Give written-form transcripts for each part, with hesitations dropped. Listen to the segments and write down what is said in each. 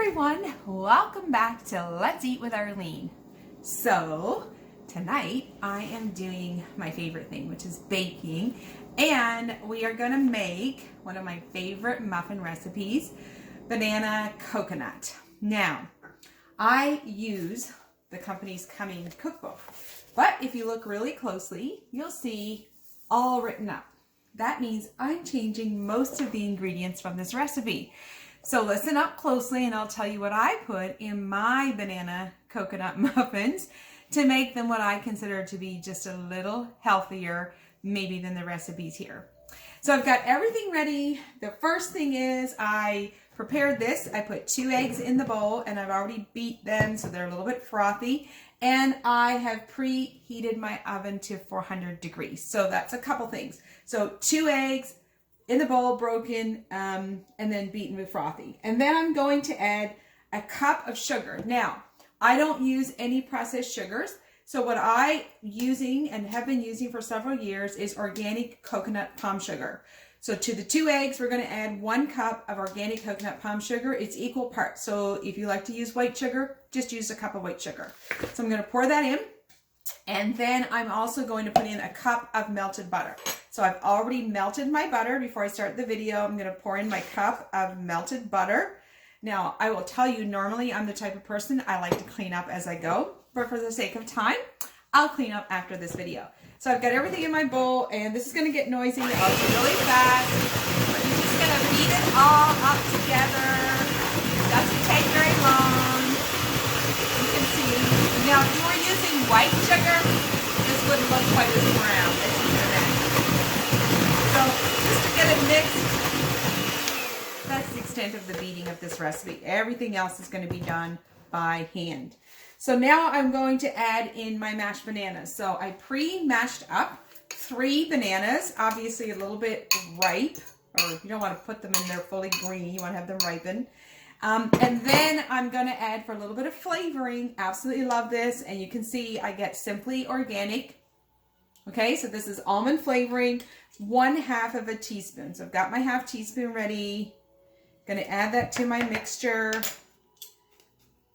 everyone, welcome back to Let's Eat with Arlene. So tonight I am doing my favorite thing, which is baking, and we are going to make one of my favorite muffin recipes, banana coconut. Now, I use the company's Coming cookbook, but if you look really closely, you'll see all written up. That means I'm changing most of the ingredients from this recipe. So listen up closely and I'll tell you what I put in my banana coconut muffins to make them what I consider to be just a little healthier maybe than the recipes here. So I've got everything ready. The first thing is I prepared this. I put 2 eggs in the bowl and I've already beat them so they're a little bit frothy. And I have preheated my oven to 400 degrees. So that's a couple things. So 2 eggs in the bowl, broken, and then beaten with frothy. And then I'm going to add a cup of sugar. Now, I don't use any processed sugars. So what I'm using and have been using for several years is organic coconut palm sugar. So to the 2 eggs, we're going to add 1 cup of organic coconut palm sugar. It's equal parts. So if you like to use white sugar, just use a cup of white sugar. So I'm going to pour that in. And then I'm also going to put in a cup of melted butter. So I've already melted my butter before I start the video. I'm going to pour in my cup of melted butter. Now, I will tell you, normally I'm the type of person I like to clean up as I go. But for the sake of time, I'll clean up after this video. So I've got everything in my bowl, and this is going to get noisy. I'll do really fast. You're just going to beat it all up together. It doesn't take very long. You can see. Now, if you were using white sugar, this wouldn't look quite as brown as you can imagine. So just to get it mixed, that's the extent of the beating of this recipe. Everything else is going to be done by hand. So now I'm going to add in my mashed bananas. So I pre-mashed up 3 bananas, obviously a little bit ripe, or you don't want to put them in there fully green, you want to have them ripen. And then I'm going to add for a little bit of flavoring. Absolutely love this. And you can see I get Simply Organic. Okay, so this is almond flavoring, 1/2 of a teaspoon. So I've got my 1/2 teaspoon ready. Going to add that to my mixture.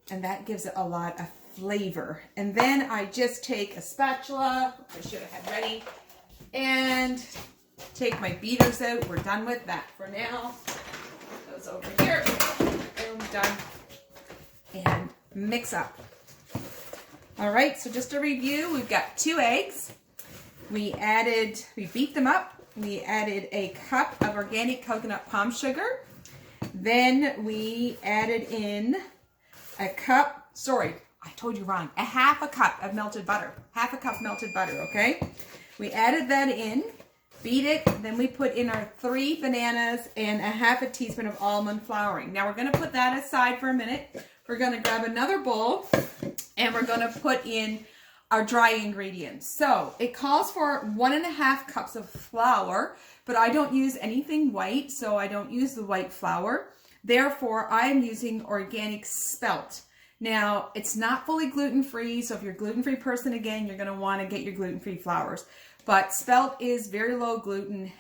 And that gives it a lot of flavor. And then I just take a spatula, I should have had ready, and take my beaters out. We're done with that for now. Goes over here. Boom, done. And mix up. All right, so just to review, we've got 2 eggs. We beat them up. We added a cup of organic coconut palm sugar. Then we added in a cup, sorry, I told you wrong, a 1/2 cup of melted butter. 1/2 cup melted butter, okay? We added that in, beat it, then we put in our 3 bananas and a 1/2 teaspoon of almond flouring. Now we're going to put that aside for a minute. We're going to grab another bowl and we're going to put in our dry ingredients. So it calls for 1.5 cups of flour, but I don't use anything white, so I don't use the white flour. Therefore, I am using organic spelt. Now, it's not fully gluten-free, so if you're a gluten-free person, again, you're going to want to get your gluten-free flours. But spelt is very low gluten.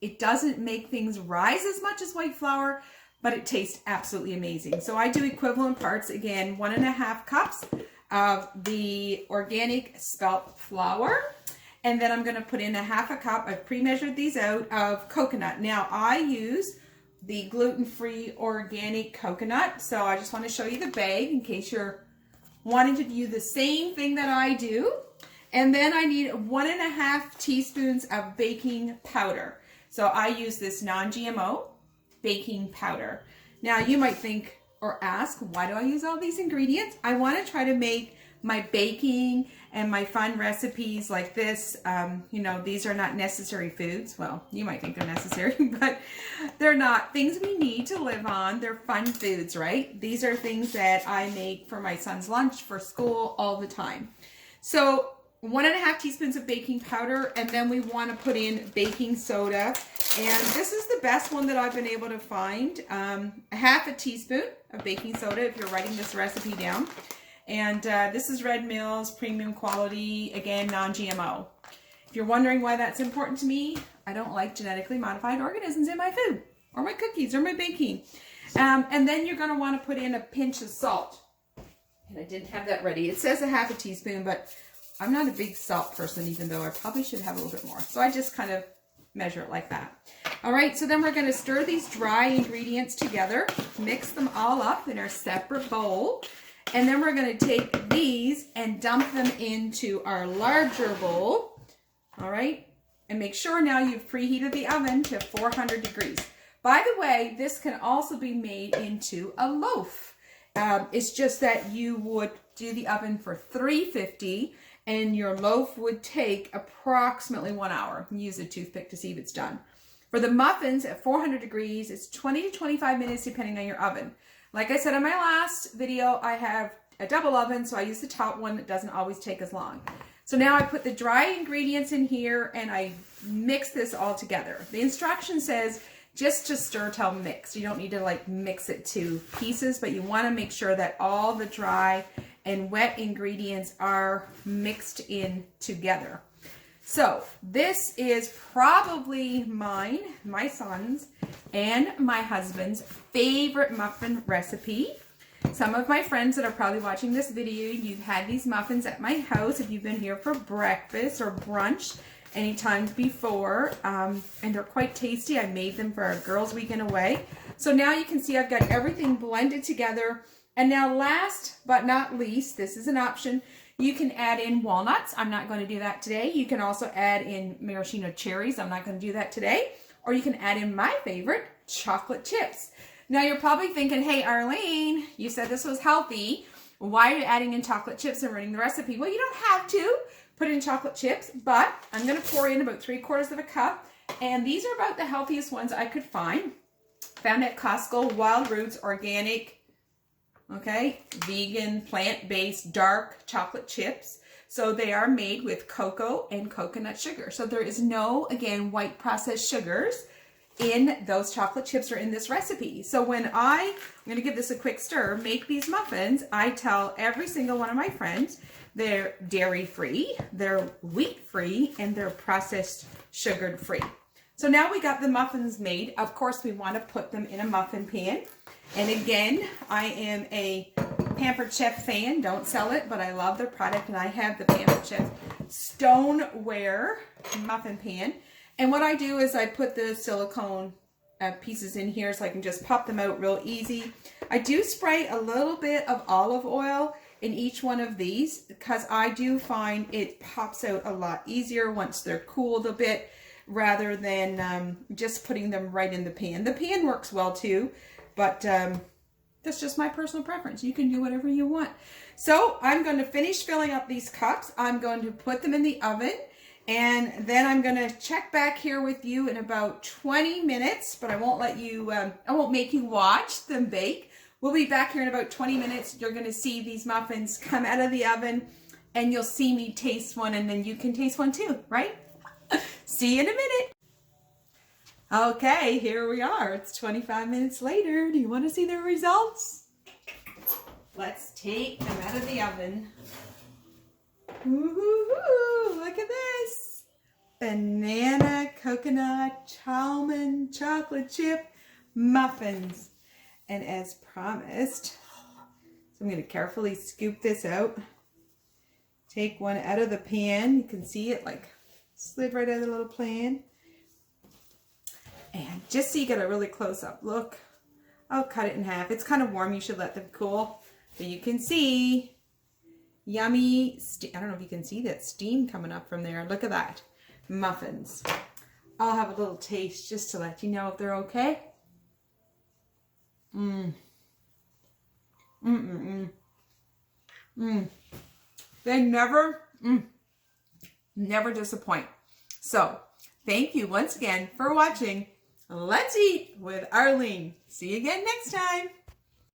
It doesn't make things rise as much as white flour, but it tastes absolutely amazing. So I do equivalent parts, again, 1.5 cups of the organic spelt flour. And then I'm going to put in a 1/2 cup, I've pre-measured these out, of coconut. Now, I use the gluten-free organic coconut. So I just want to show you the bag in case you're wanting to do the same thing that I do. And then I need 1.5 teaspoons of baking powder. So I use this non-GMO baking powder. Now you might think or ask, why do I use all these ingredients? I want to try to make my baking and my fun recipes like this, you know, these are not necessary foods. Well, you might think they're necessary, but they're not things we need to live on. They're fun foods, right? These are things that I make for my son's lunch, for school, all the time. So 1.5 teaspoons of baking powder, and then we want to put in baking soda. And this is the best one that I've been able to find. 1/2 teaspoon of baking soda if you're writing this recipe down. And this is Red Mill's premium quality, again, non-GMO. If you're wondering why that's important to me, I don't like genetically modified organisms in my food, or my cookies, or my baking. And then you're going to want to put in a pinch of salt. And I didn't have that ready. It says a half a teaspoon, but I'm not a big salt person, even though I probably should have a little bit more. So I just kind of measure it like that. All right, so then we're going to stir these dry ingredients together, mix them all up in our separate bowl. And then we're going to take these and dump them into our larger bowl. All right, and make sure now you've preheated the oven to 400 degrees. By the way, this can also be made into a loaf. It's just that you would do the oven for 350 and your loaf would take approximately 1 hour. Use a toothpick to see if it's done. For the muffins at 400 degrees, it's 20 to 25 minutes depending on your oven. Like I said in my last video, I have a double oven, so I use the top one that doesn't always take as long. So now I put the dry ingredients in here and I mix this all together. The instruction says just to stir till mixed. You don't need to like mix it to pieces, but you want to make sure that all the dry and wet ingredients are mixed in together. So this is probably mine, my son's, and my husband's favorite muffin recipe. Some of my friends that are probably watching this video, you've had these muffins at my house if you've been here for breakfast or brunch any times before, and they're quite tasty. I made them for our girls' weekend away. So now you can see I've got everything blended together. And now last but not least, this is an option. You can add in walnuts. I'm not going to do that today. You can also add in maraschino cherries. I'm not going to do that today. Or you can add in my favorite, chocolate chips. Now you're probably thinking, hey Arlene, you said this was healthy. Why are you adding in chocolate chips and ruining the recipe? Well, you don't have to put in chocolate chips, but I'm going to pour in about 3/4 of a cup. And these are about the healthiest ones I could find. Found at Costco, Wild Roots, organic, okay, vegan, plant-based, dark chocolate chips. So they are made with cocoa and coconut sugar. So there is no, again, white processed sugars in those chocolate chips or in this recipe. So when I'm going to give this a quick stir, make these muffins, I tell every single one of my friends they're dairy-free, they're wheat-free, and they're processed sugar-free. So now we got the muffins made. Of course, we want to put them in a muffin pan. And again, I am a Pampered Chef fan. Don't sell it, but I love their product, and I have the Pampered Chef stoneware muffin pan. And what I do is I put the silicone pieces in here so I can just pop them out real easy. I do spray a little bit of olive oil in each one of these because I do find it pops out a lot easier once they're cooled a bit rather than just putting them right in the pan. The pan works well too, but that's just my personal preference. You can do whatever you want. So I'm going to finish filling up these cups. I'm going to put them in the oven. And then I'm going to check back here with you in about 20 minutes, but I won't let you, I won't make you watch them bake. We'll be back here in about 20 minutes. You're going to see these muffins come out of the oven and you'll see me taste one and then you can taste one too, right? See you in a minute. Okay, here we are. It's 25 minutes later. Do you want to see the results? Let's take them out of the oven. Woo-hoo-hoo, look at this. Banana, coconut, almond, chocolate chip muffins. And as promised, so I'm going to carefully scoop this out. Take one out of the pan. You can see it like slid right out of the little pan. And just so you get a really close-up look, I'll cut it in half. It's kind of warm. You should let them cool. But you can see yummy, I don't know if you can see that steam coming up from there. Look at that. Muffins. I'll have a little taste just to let you know if they're okay. They never disappoint. So, thank you once again for watching Let's Eat with Arlene. See you again next time.